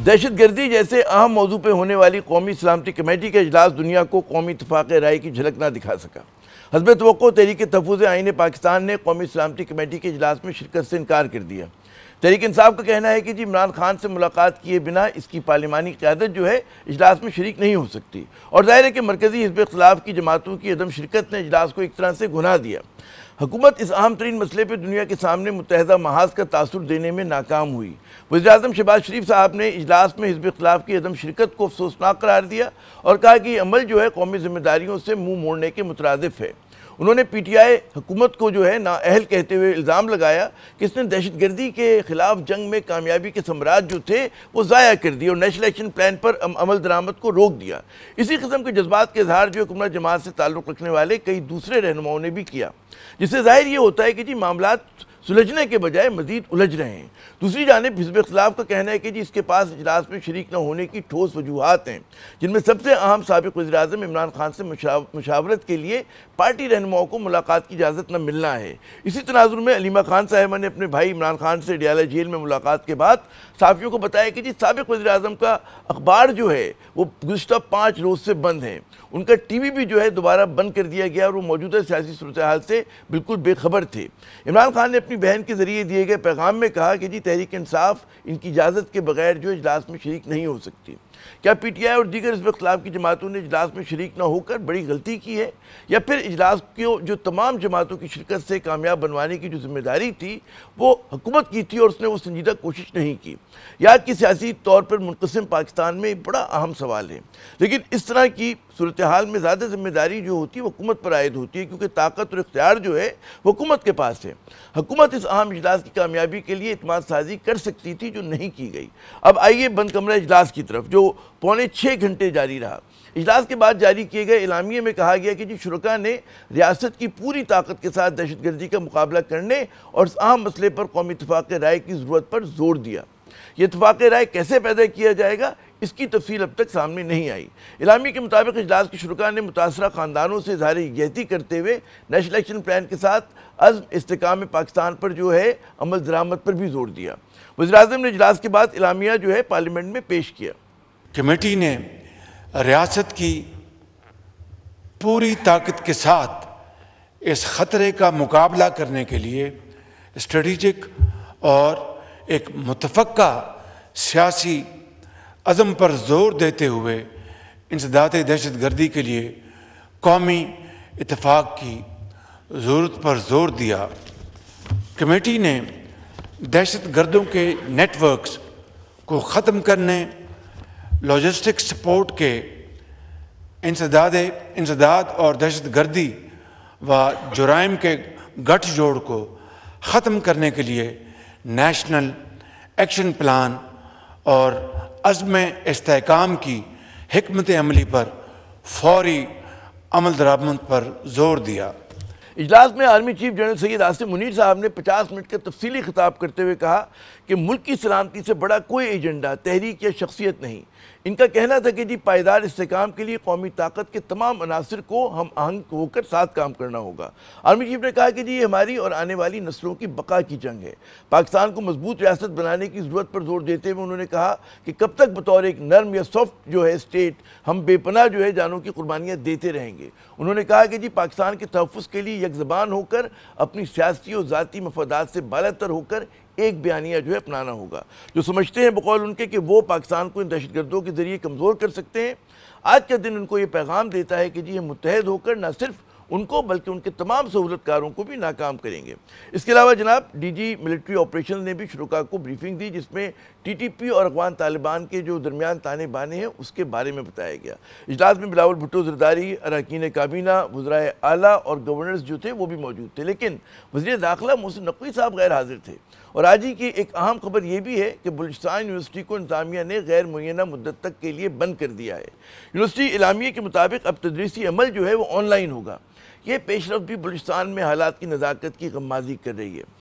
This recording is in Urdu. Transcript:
دہشت گردی جیسے اہم موضوع پہ ہونے والی قومی سلامتی کمیٹی کا اجلاس دنیا کو قومی اتفاق رائے کی جھلک نہ دکھا سکا۔ حسب توقع تحریک تحفظ آئین پاکستان نے قومی سلامتی کمیٹی کے اجلاس میں شرکت سے انکار کر دیا۔ تحریک انصاف کا کہنا ہے کہ عمران خان سے ملاقات کیے بنا اس کی پارلیمانی قیادت اجلاس میں شریک نہیں ہو سکتی، اور ظاہر ہے کہ مرکزی حزب اختلاف کی جماعتوں کی عدم شرکت نے اجلاس کو ایک طرح سے گناہ دیا۔ حکومت اس اہم ترین مسئلے پہ دنیا کے سامنے متحدہ محاذ کا تاثر دینے میں ناکام ہوئی۔ وزیراعظم شہباز شریف صاحب نے اجلاس میں حزب اختلاف کی عدم شرکت کو افسوسناک قرار دیا اور کہا کہ یہ عمل قومی ذمہ داریوں سے منہ موڑنے کے مترادف ہے۔ انہوں نے پی ٹی آئی حکومت کو نااہل کہتے ہوئے الزام لگایا کہ اس نے دہشت گردی کے خلاف جنگ میں کامیابی کے ثمرات تھے وہ ضائع کر دیے اور نیشنل ایکشن پلان پر عمل درآمد کو روک دیا۔ اسی قسم کے جذبات کے اظہار حکومت جماعت سے تعلق رکھنے والے کئی دوسرے رہنماؤں نے بھی کیا، جس سے ظاہر یہ ہوتا ہے کہ معاملات سلجھنے کے بجائے مزید الجھ رہے ہیں۔ دوسری جانب حزب اختلاف کا کہنا ہے کہ اس کے پاس اجلاس میں شریک نہ ہونے کی ٹھوس وجوہات ہیں، جن میں سب سے اہم سابق وزیراعظم عمران خان سے مشاورت کے لیے پارٹی رہنماؤں کو ملاقات کی اجازت نہ ملنا ہے۔ اسی تناظر میں علیمہ خان صاحبہ نے اپنے بھائی عمران خان سے ڈیالہ جیل میں ملاقات کے بعد صحافیوں کو بتایا کہ سابق وزیراعظم کا اخبار وہ گزشتہ 5 روز سے بند ہے۔ ان کا ٹی وی بھی دوبارہ بند کر دیا گیا اور وہ موجودہ سیاسی صورتحال سے بالکل بے خبر تھے۔ عمران خان نے اپنی بہن کے ذریعے دیے گئے پیغام میں کہا کہ تحریک انصاف ان کی اجازت کے بغیر اجلاس میں شریک نہیں ہو سکتی۔ کیا پی ٹی آئی اور دیگر حزب اختلاف کی جماعتوں نے اجلاس میں شریک نہ ہو کر بڑی غلطی کی ہے، یا پھر اجلاس کو تمام جماعتوں کی شرکت سے کامیاب بنوانے کی ذمہ داری تھی وہ حکومت کی تھی اور اس نے وہ سنجیدہ کوشش نہیں کی؟ یاد کی سیاسی طور پر منقسم پاکستان میں بڑا اہم سوال ہے، لیکن اس طرح کی صورتحال میں زیادہ ذمہ داری ہوتی ہے وہ حکومت پر عائد ہوتی ہے، کیونکہ طاقت اور اختیار وہ حکومت کے پاس ہے۔ حکومت اس اہم اجلاس کی کامیابی کے لیے اعتماد سازی کر سکتی تھی جو نہیں کی گئی۔ اب آئیے بند کمرہ اجلاس کی طرف، جو 6.25 گھنٹے جاری رہا۔ اجلاس کے بعد جاری کیے گئے اعلامیے میں کہا گیا کہ شرکاء نے ریاست کی پوری طاقت کے ساتھ دہشت گردی کا مقابلہ کرنے اور اس اہم مسئلے پر قومی اتفاق رائے کی ضرورت پر زور دیا۔ یہ اتفاق رائے کیسے پیدا کیا جائے گا، اس کی تفصیل اب تک سامنے نہیں آئی۔ اعلامیے کے مطابق اجلاس کے شرکاء نے متاثرہ خاندانوں سے اظہار یکجہتی کرتے ہوئے نیشنل ایکشن پلان کے ساتھ عزم استحکام پاکستان پر عمل درآمد پر بھی زور دیا۔ وزیراعظم نے اجلاس کے بعد اعلامیہ پارلیمنٹ میں پیش کیا۔ کمیٹی نے ریاست کی پوری طاقت کے ساتھ اس خطرے کا مقابلہ کرنے کے لیے اسٹریٹجک اور ایک متفقہ سیاسی عزم پر زور دیتے ہوئے انسداد دہشت گردی کے لیے قومی اتفاق کی ضرورت پر زور دیا۔ کمیٹی نے دہشت گردوں کے نیٹ ورکس کو ختم کرنے، لاجسٹک سپورٹ کے انسداد اور دہشت گردی و جرائم کے گٹھ جوڑ کو ختم کرنے کے لیے نیشنل ایکشن پلان اور عزم استحکام کی حکمت عملی پر فوری عمل درآمد پر زور دیا۔ اجلاس میں army chief general Syed Asim Munir صاحب نے 50 منٹ کا تفصیلی خطاب کرتے ہوئے کہا کہ ملک کی سلامتی سے بڑا کوئی ایجنڈا، تحریک یا شخصیت نہیں۔ ان کا کہنا تھا کہ پائیدار استحکام کے لیے قومی طاقت کے تمام عناصر کو ہم آہنگ ہو کر ساتھ کام کرنا ہوگا۔ آرمی چیف نے کہا کہ یہ ہماری اور آنے والی نسلوں کی بقا کی جنگ ہے۔ پاکستان کو مضبوط ریاست بنانے کی ضرورت پر زور دیتے ہوئے انہوں نے کہا کہ کب تک بطور ایک نرم یا سافٹ اسٹیٹ ہم بے پناہ جانوں کی قربانیاں دیتے رہیں گے۔ انہوں نے کہا کہ پاکستان کے تحفظ کے لیے یک زبان ہو کر اپنی سیاسی اور ذاتی مفادات سے بالاتر ہو کر ایک بیانیہ اپنانا ہوگا۔ جو سمجھتے ہیں بقول ان کے کہ وہ پاکستان کو ان دہشت گردوں کے ذریعے کمزور کر سکتے ہیں، آج کا دن ان کو یہ پیغام دیتا ہے کہ ہم متحد ہو کر نہ صرف ان کو بلکہ ان کے تمام سہولت کاروں کو بھی ناکام کریں گے۔ اس کے علاوہ جناب ڈی جی ملٹری آپریشن نے بھی شرکاء کو بریفنگ دی، جس میں ٹی ٹی پی اور افغان طالبان کے درمیان تانے بانے ہیں اس کے بارے میں بتایا گیا۔ اجلاس میں بلاول بھٹو زرداری، اراکین کابینہ، وزرائے اعلیٰ اور گورنرز تھے وہ بھی موجود تھے، لیکن وزیر داخلہ محسن نقوی صاحب غیر حاضر تھے۔ اور آج ہی کی ایک اہم خبر یہ بھی ہے کہ بلوچستان یونیورسٹی کو انتظامیہ نے غیر معینہ مدت تک کے لیے بند کر دیا ہے۔ یونیورسٹی اعلامیے کے مطابق اب تدریسی عمل وہ آن لائن ہوگا۔ یہ پیش رفت بھی بلوچستان میں حالات کی نزاکت کی غمازی کر رہی ہے۔